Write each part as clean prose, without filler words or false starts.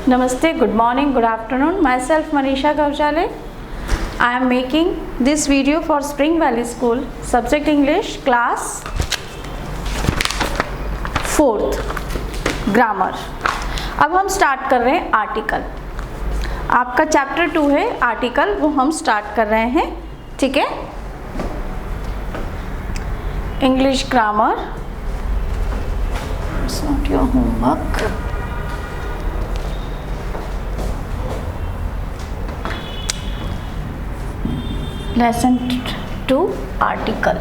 Namaste, good morning, good afternoon. Myself Manisha Gavjale. I am making this video for Spring Valley School, subject English, class 4th, grammar. अब हम start कर रहे हैं article. आपका chapter 2 है article, वो हम स्टार्ट कर रहे हैं. ठीक है. English grammar. It's not your homework. Lesson 2 article.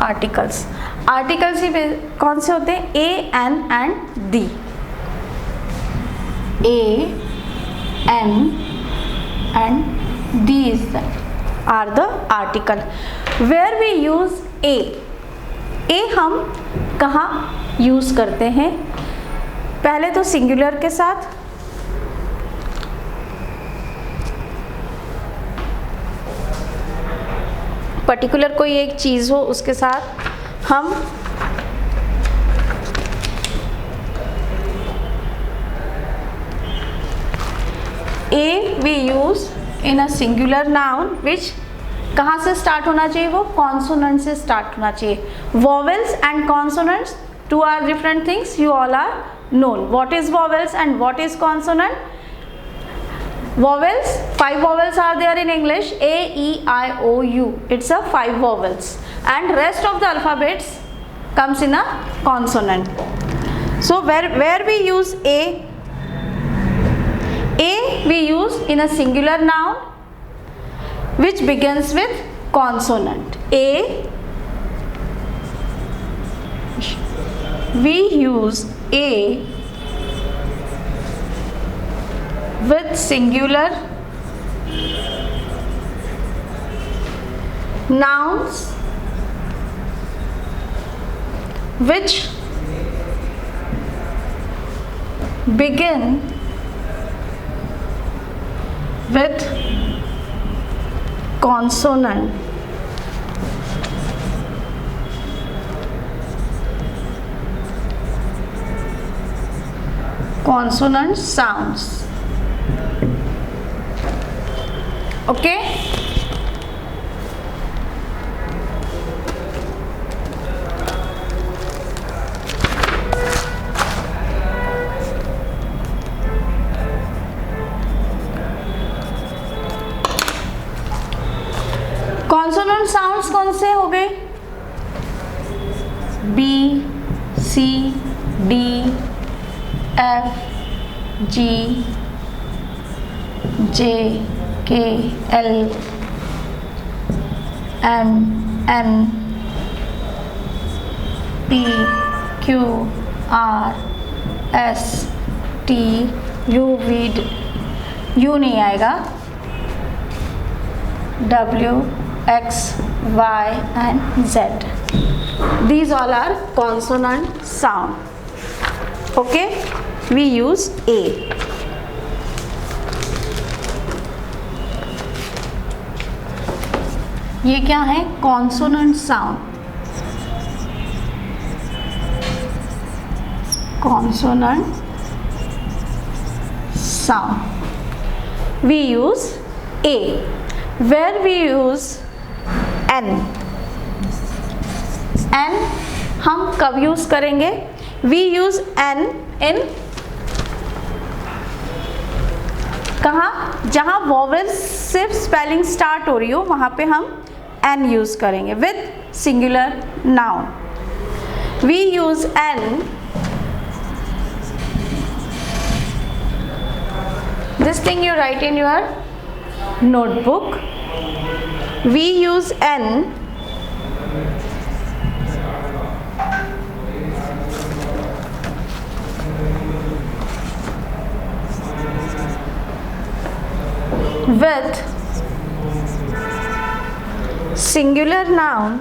Articles. Articles ही कौन से होते हैं? A, an and the. A, an and the is are the article. Where we use a. A हम कहाँ यूज करते हैं? पहले तो सिंगुलर के साथ, पर्टिकुलर कोई एक चीज हो उसके साथ हम A V use in a singular noun which कहाँ से स्टार्ट होना चाहिए? वो कॉन्सोनेंट से स्टार्ट होना चाहिए. Vowels and consonants, two are different things, you all are known. What is vowels and what is consonant? Vowels, 5 vowels are there in English. A, E, I, O, U. It's a 5 vowels and rest of the alphabets comes in a consonant. So where we use A we use in a singular noun which begins with consonant. A, we use A with singular nouns which begin with consonant. Consonant sounds. Okay. Consonant sounds कौन से हो गए? B, C, D, F, G, J, K, L, M, N, P, Q, R, S, T, U, V, U नहीं आएगा, W, X, Y and Z. These all are consonant sound. Okay, we use A. ये क्या है? Consonant sound. Consonant sound we use A. Where we use N. N हम कब use करेंगे? We use N इन कहाँ? जहाँ वोवेल्स से spelling start हो रही हो वहाँ पे हम N यूज करेंगे with singular noun. We use N this thing you write in your notebook. We use N with singular noun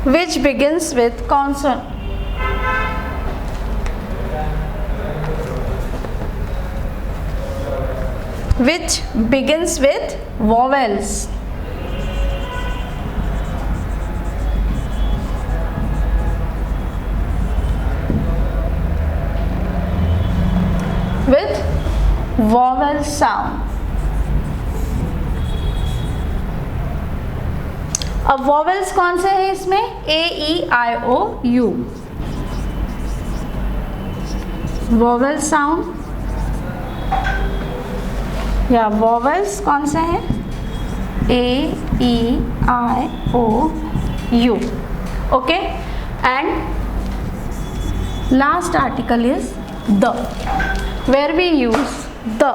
which begins with consonant. which begins with vowels. With vowel sound. अब vowels कौन से हैं इसमें? A E I O U. Vowel sound या vowels कौन से हैं? A E I O U. Okay. And last article is the, where we use the.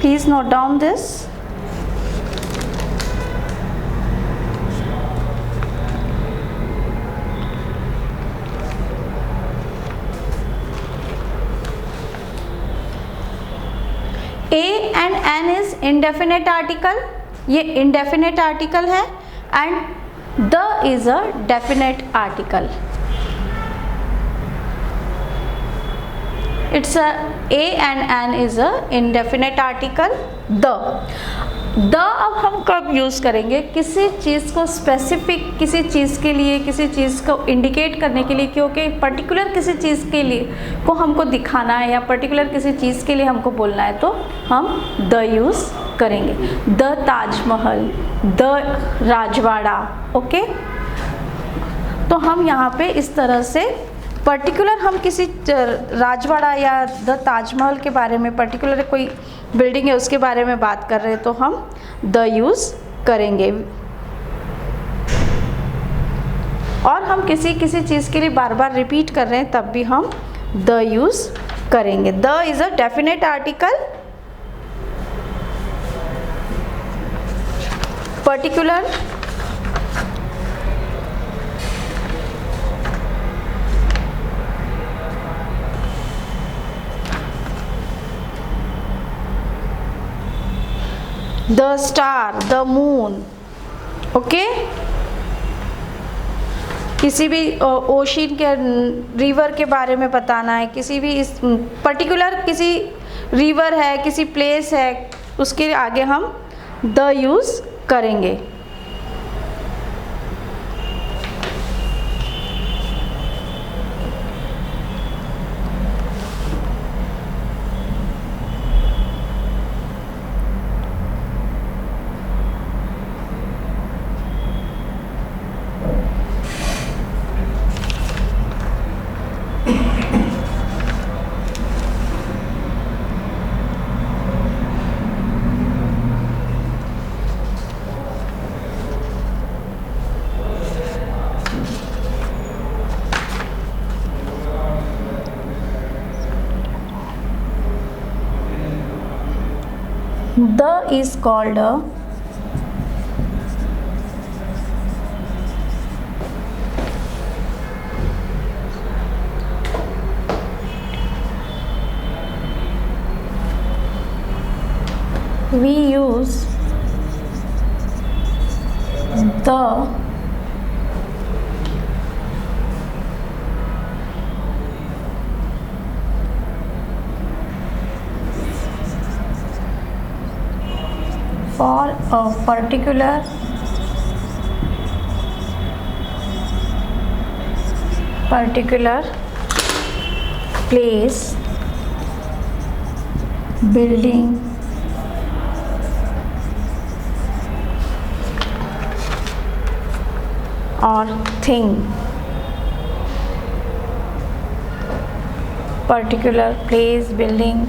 Please note down this. A and N is indefinite article, ये indefinite article है, and the is a definite article. It's A and N is a indefinite article. The अब हम कब use करेंगे? किसी चीज़ को specific, किसी चीज़ के लिए, किसी चीज़ को इंडिकेट करने के लिए, क्योंकि पर्टिकुलर किसी चीज़ के लिए को हमको दिखाना है या पर्टिकुलर किसी चीज़ के लिए हमको बोलना है तो हम द यूज़ करेंगे. The Taj Mahal, the Rajwada. Okay. तो हम यहाँ पे इस तरह से पर्टिकुलर हम किसी राजवाड़ा या द ताजमहल के बारे में, पर्टिकुलर कोई बिल्डिंग है उसके बारे में बात कर रहे हैं तो हम द यूज़ करेंगे. और हम किसी चीज़ के लिए बार बार रिपीट कर रहे हैं तब भी हम द यूज़ करेंगे. The is a definite article. Particular the star, the moon. Okay. किसी भी ओशन के, रिवर के बारे में बताना है, किसी भी इस पर्टिकुलर किसी रिवर है, किसी प्लेस है, उसके आगे हम द यूज़ करेंगे. The is called a we use the for a particular place, building, or thing. Particular place, building,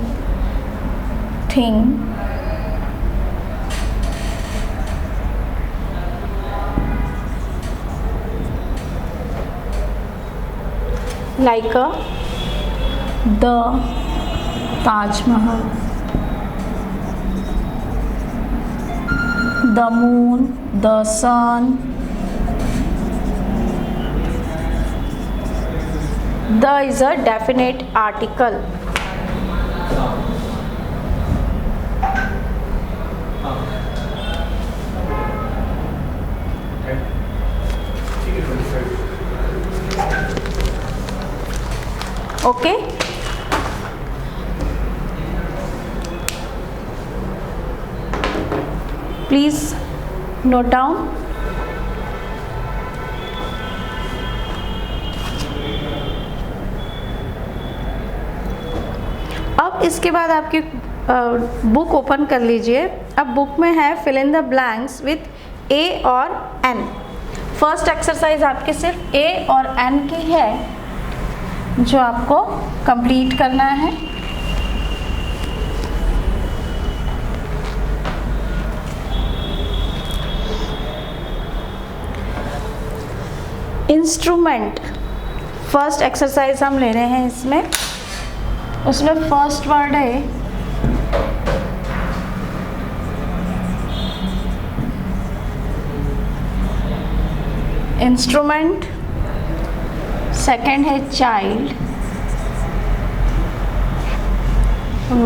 thing. Like the Taj Mahal, the moon, the sun, The is a definite article. Okay. Please note down. अब इसके बाद आपकी book open कर लीजिए। अब book में है fill in the blanks with a और एन। फर्स्ट एक्सरसाइज आपके सिर्फ ए और एन की है जो आपको कंप्लीट करना है। इंस्ट्रूमेंट फर्स्ट एक्सरसाइज हम ले रहे हैं इसमें। उसमें फर्स्ट वर्ड है इंस्ट्रूमेंट, सेकंड है चाइल्ड,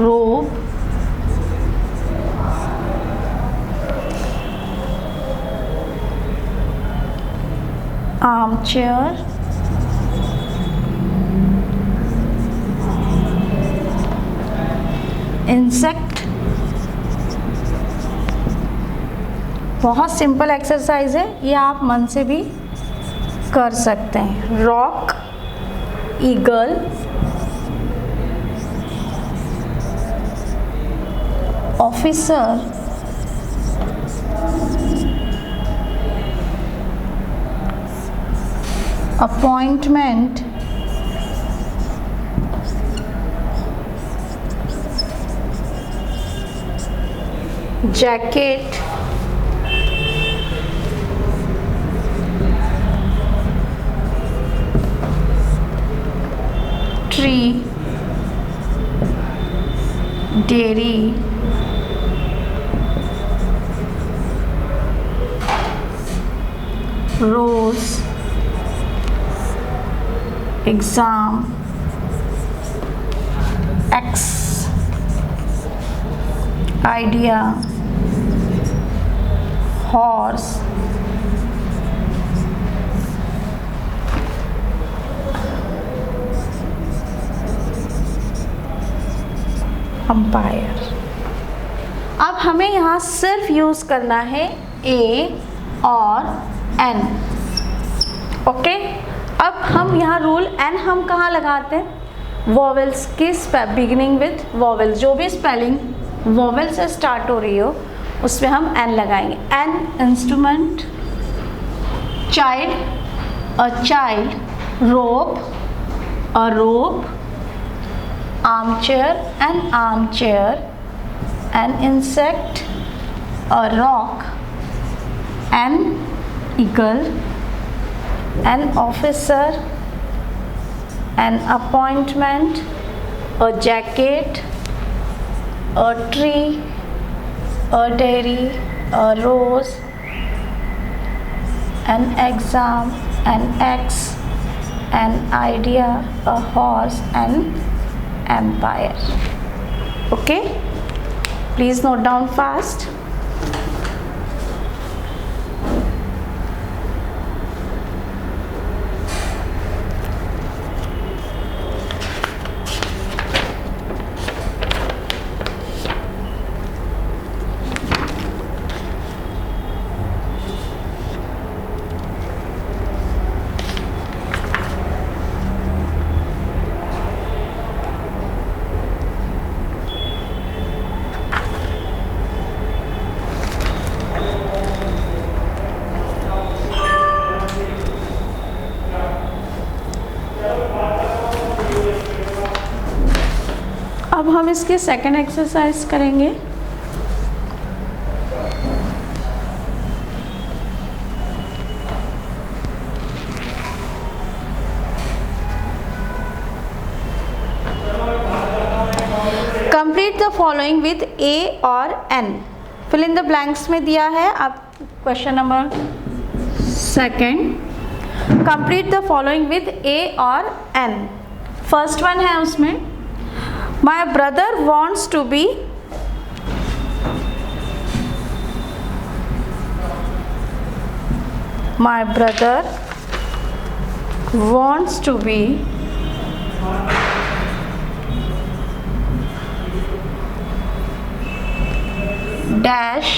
रोब, आर्मचेयर, इंसेक्ट। बहुत सिंपल एक्सरसाइज है, ये आप मन से भी कर सकते हैं। Rock, eagle, officer, appointment, jacket, tree, dairy, rose, exam, axe, idea, horse, umpire. अब हमें यहाँ सिर्फ यूज करना है ए और एन। ओके, अब हम यहाँ रूल एन हम कहाँ लगाते हैं? वॉवेल्स की बिगिनिंग विद वॉवेल, जो भी स्पेलिंग वॉवेल से स्टार्ट हो रही हो उसमें हम एन लगाएंगे। An instrument, child a child, rope a rope, armchair an armchair, an insect a rock, an eagle, an officer, an appointment, a jacket, a tree, a dairy, a rose, an exam, an X, an idea, a horse, an empire. Okay, please note down fast. अब हम इसके second exercise करेंगे। Complete the following with a और an. Fill in the blanks में दिया है आप question number second. Complete the following with a और एन। फर्स्ट वन है उसमें my brother wants to be my brother wants to be dash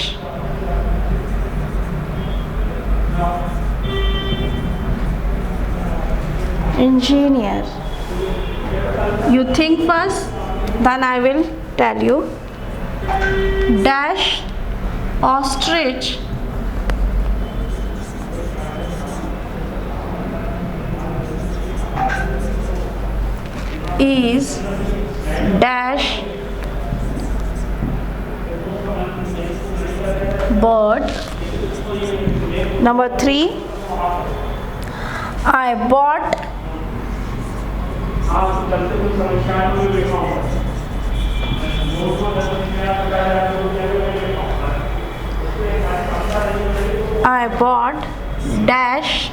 engineer. You think first, then I will tell you. Dash ostrich is dash bird. Number 3, I bought dash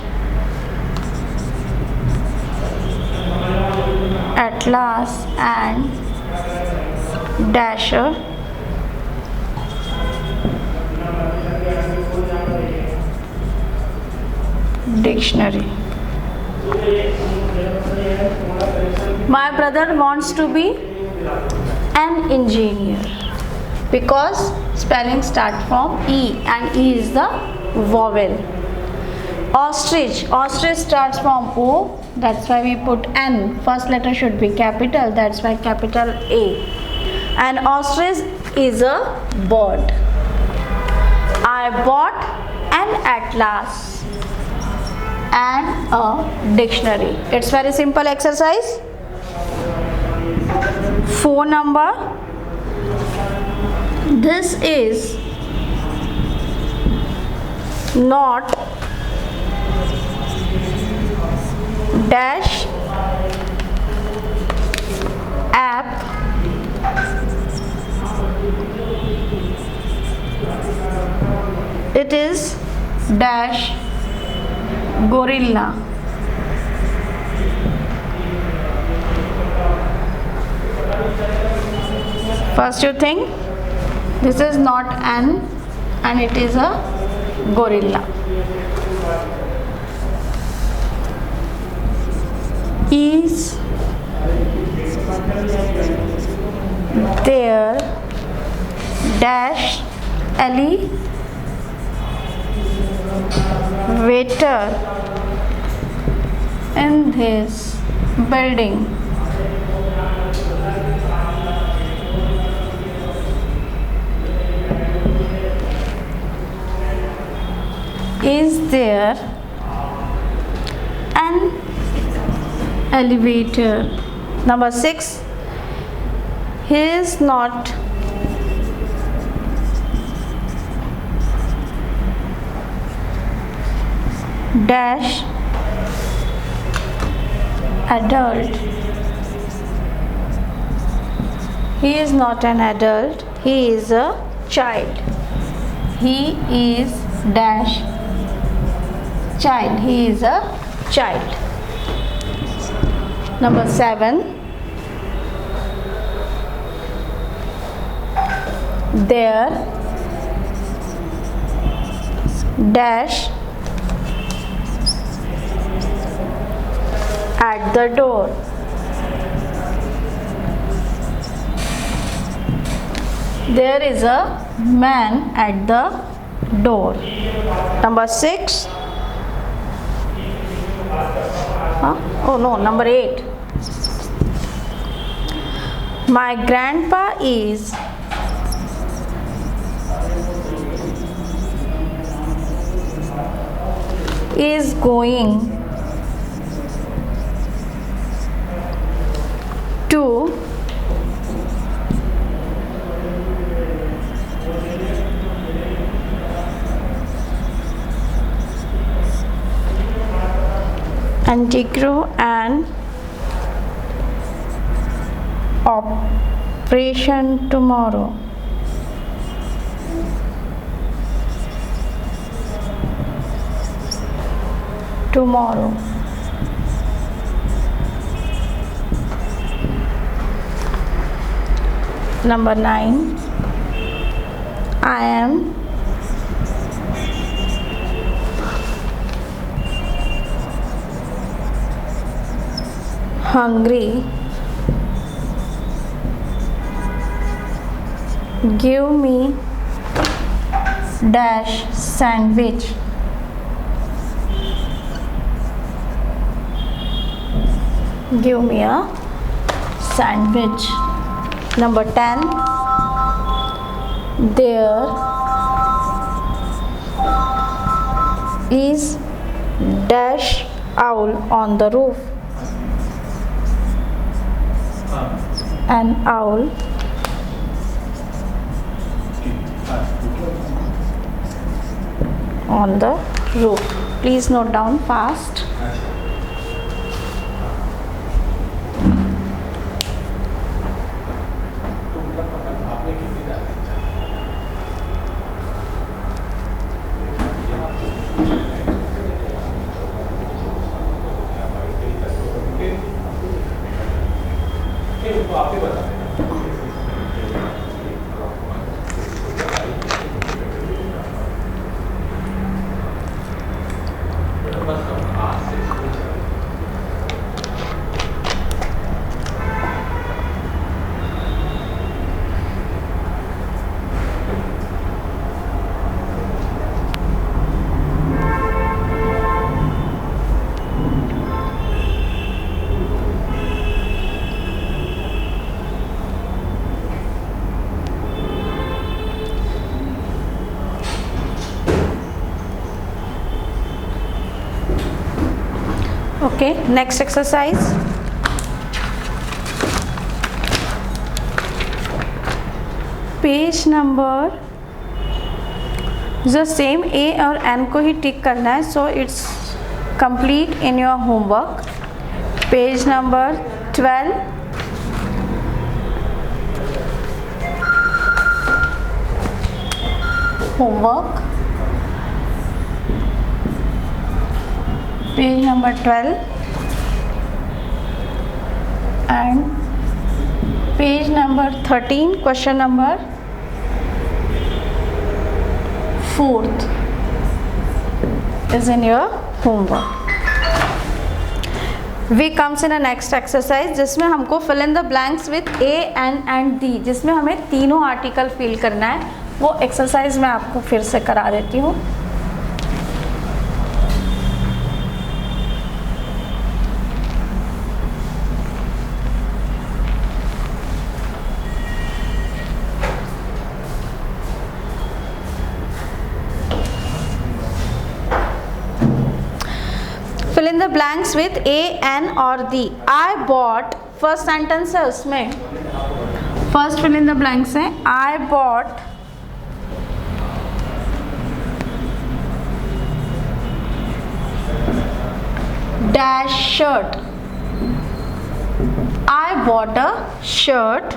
atlas and dasher dictionary. My brother wants to be an engineer because spelling start from E and E is the vowel. Ostrich starts from O, that's why we put N. First letter should be capital, that's why capital A. And ostrich is a bird. I bought an atlas and a dictionary. It's very simple exercise. 4 number, this is not dash app it is dash gorilla. First you think this is not an and it is a gorilla. Is there dash elevator in this building? Is there an elevator? Number 6, he is not dash adult. He is not an adult, he is a child. He is dash child, he is a child. Number 7, there dash at the door. There is a man at the door. Number 6, number 8, my grandpa is going to undergo an operation tomorrow. Number 9, I am hungry. Give me dash sandwich. Give me a sandwich. Number 10, there is dash owl on the roof. An owl on the roof. Please note down fast. Okay, next exercise. Page number जो same ए और N को ही टिक करना है, so it's complete in your homework. Page number 12. Homework page number 12 and page number 13, question number 4th is in your homework. We comes in a next exercise जिसमें हमको fill in the blanks with A, N and D, जिसमें हमें तीनों article fill करना है. वो exercise मैं आपको फिर से करा देती हूँ. Fill in the blanks with A, N और D. I bought, first sentence है उसमें, first fill in the blanks है. I bought dash shirt. I bought a shirt.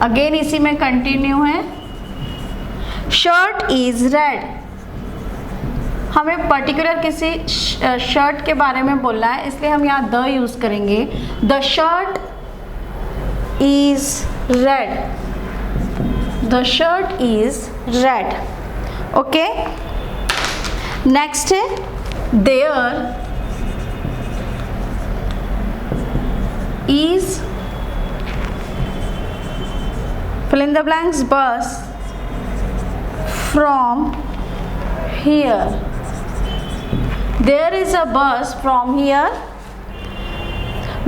Again इसी में कंटिन्यू है. Shirt is red. हमें पर्टिकुलर किसी shirt के बारे में बोलना है, इसलिए हम यहाँ द यूज करेंगे. The shirt is red. The shirt is red. Okay, next है there is fill in the blanks bus from here. There is a bus from here.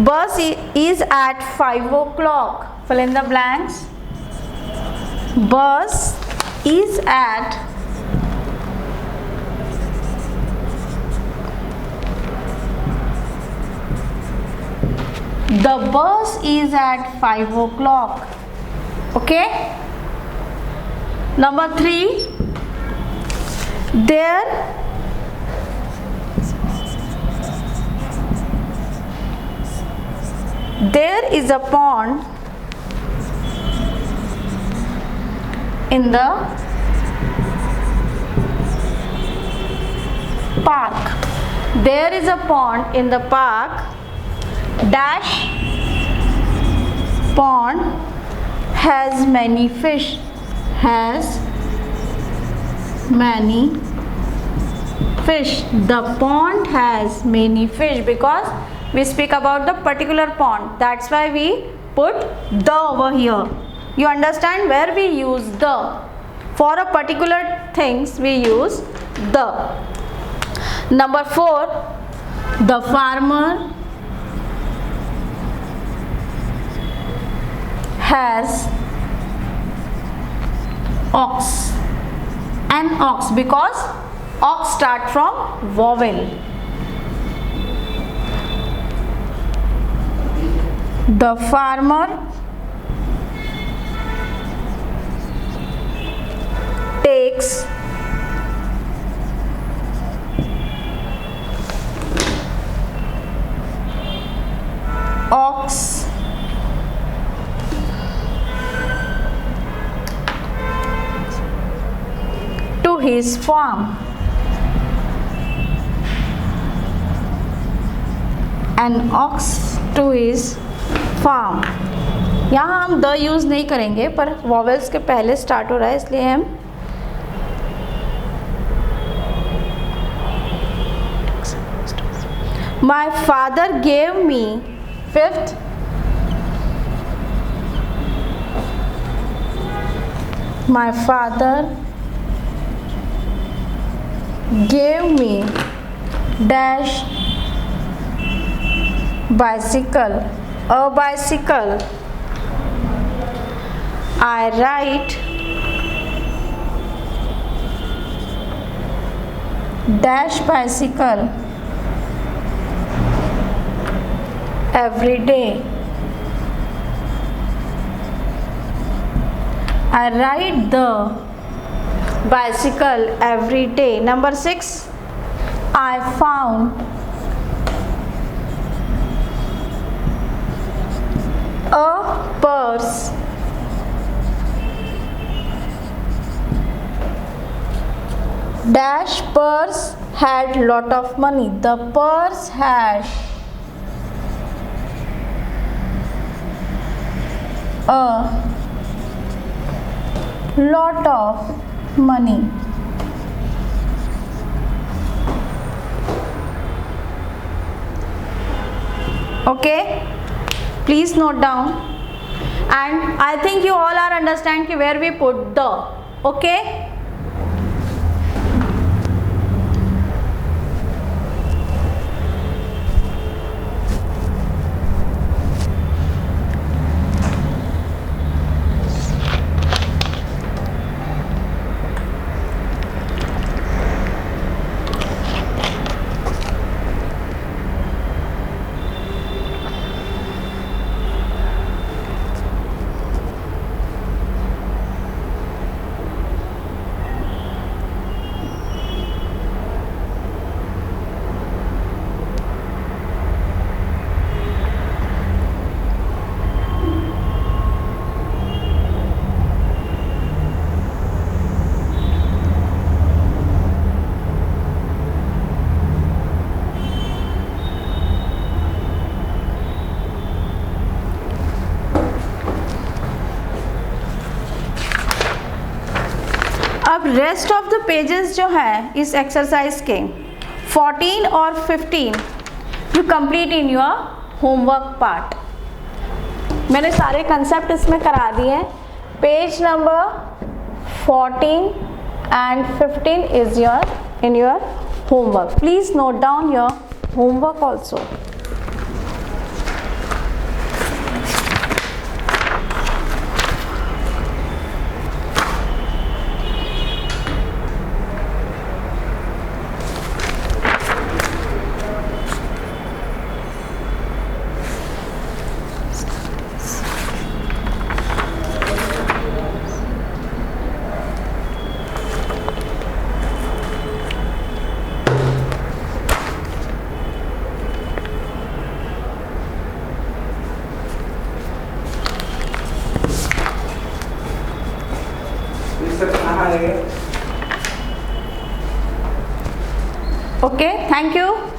Bus is at 5 o'clock. Fill in the blanks. Bus is at the bus is at 5 o'clock. Okay. Number 3. There is a pond in the park. There is a pond in the park dash pond has many fish. Has many fish. The pond has many fish because we speak about the particular pond. That's why we put the over here. You understand where we use the. For a particular things we use the. Number 4, the farmer has ox. An ox because ox start from vowel. The farmer takes ox to his farm. An ox to his farm. यहाँ हम the use नहीं करेंगे पर vowels के पहले start हो रहा है इसलिए हम My father gave me 5th My father gave me dash bicycle. A bicycle. I ride dash bicycle every day. I ride the bicycle every day. Number 6, I found a purse dash purse had lot of money. The purse had a lot of money. Okay, please note down, and I think you all are understand कि where we put the. Okay. अब rest of the pages जो है इस exercise के 14 और 15 you complete in your homework part. मैंने सारे concept इसमें करा दिए हैं. Page number 14 and 15 is in your homework. Please note down your homework also. Okay, thank you.